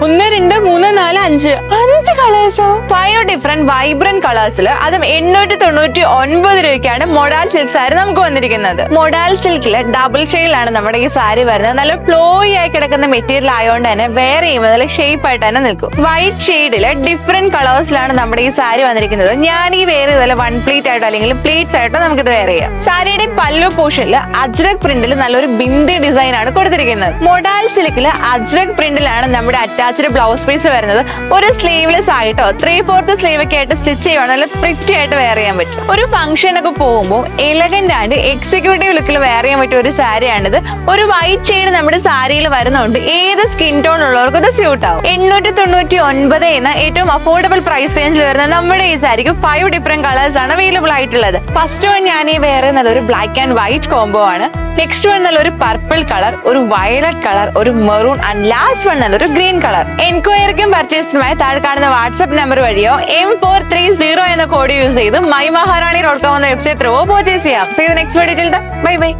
1 2 3 4 5 5 കളേഴ്സോ? 5 different vibrant കളേഴ്സിൽ അതും 899 രൂപയ്ക്കാണ് modal silk sari നമുക്ക് വന്നിരിക്കുന്നത്. മൊഡാൽ സിൽക്കില് ഡബിൾ ഷെയ്ഡിലാണ് നമ്മുടെ ഈ സാരി വരുന്നത്. നല്ല ഫ്ലോയി ആയി കിടക്കുന്ന മെറ്റീരിയൽ ആയതുകൊണ്ട് തന്നെ വേറെ ചെയ്യുമ്പോൾ നല്ല ഷേപ്പ് ആയിട്ട് തന്നെ നിൽക്കും. വൈറ്റ് ഷെയ്ഡില് ഡിഫറെന്റ് കളേഴ്സിലാണ് നമ്മുടെ ഈ സാരി വന്നിരിക്കുന്നത്. ഞാൻ ഈ വേറെ ചെയ്തല്ല വൺ പ്ലീറ്റ് ആയിട്ടോ അല്ലെങ്കിൽ പ്ലീറ്റ്സ് ആയിട്ടോ നമുക്ക് ഇത് വേറെ ചെയ്യാം. സാരിയുടെ പല്ലു പോർഷനിൽ അജ്രക് പ്രിന്റിൽ നല്ലൊരു ബിന്ദി ഡിസൈൻ ആണ് കൊടുത്തിരിക്കുന്നത്. മൊഡാൽ സിൽക്കില് അജ്രക് പ്രിന്റിലാണ് നമ്മുടെ അറ്റാച്ച്ഡ് ബ്ലൗസ് പീസ് വരുന്നത്. ഒരു സ്ലീവ്ലെസ് ആയിട്ടോ 3/4 സ്ലീവ് ഒക്കെ ആയിട്ട് സ്റ്റിച്ച് ചെയ്യുവാണെങ്കിൽ നല്ല പ്രിറ്റി ആയിട്ട് വെയർ ചെയ്യാൻ പറ്റും. ഒരു ഫംഗ്ഷൻ ഒക്കെ പോകുമ്പോൾ എലഗന്റ് ആൻഡ് എക്സിക്യൂട്ടീവ് ലുക്കിൽ വെയർ ചെയ്യാൻ പറ്റിയ ഒരു സാരിയാണിത്. ഒരു വൈറ്റ് ഷെയ്ഡ് നമ്മുടെ സാരിയിൽ വരുന്നുണ്ട്. ഏത് സ്കിൻ ടോൺ ഉള്ളവർക്കും ഇത് സ്യൂട്ട് ആവും. 899 എന്ന ഏറ്റവും അഫോർഡബിൾ പ്രൈസ് റേഞ്ചിൽ വരുന്ന നമ്മുടെ ഈ സാരിക്ക് 5 ഡിഫറെന്റ് കളേഴ്സ് ആണ് അവൈലബിൾ ആയിട്ടുള്ളത്. ഫസ്റ്റ് വൺ ഞാൻ ഈ വേറെ നല്ലൊരു ബ്ലാക്ക് ആൻഡ് വൈറ്റ് കോംബോ ആണ്. നെക്സ്റ്റ് വൺ നല്ലൊരു പർപ്പിൾ കളർ, ഒരു വയലറ്റ് കളർ, ഒരു മെറൂൺ ആൻഡ് ലാസ്റ്റ് വൺ നല്ലൊരു ഗ്രീൻ കളർ. എൻക്വയറിക്കും പർച്ചേസിനുമായി താഴെ കാണുന്ന വാട്സ്ആപ്പ് നമ്പർ വഴിയോ M430 എന്ന കോഡ് യൂസ് ചെയ്ത് mymaharani.com എന്ന വെബ്സൈറ്റ് ത്രൂ പർച്ചേസ് ചെയ്യാം. സോ ഇത് നെക്സ്റ്റ് വീഡിയോയിൽ ബൈ ബൈ.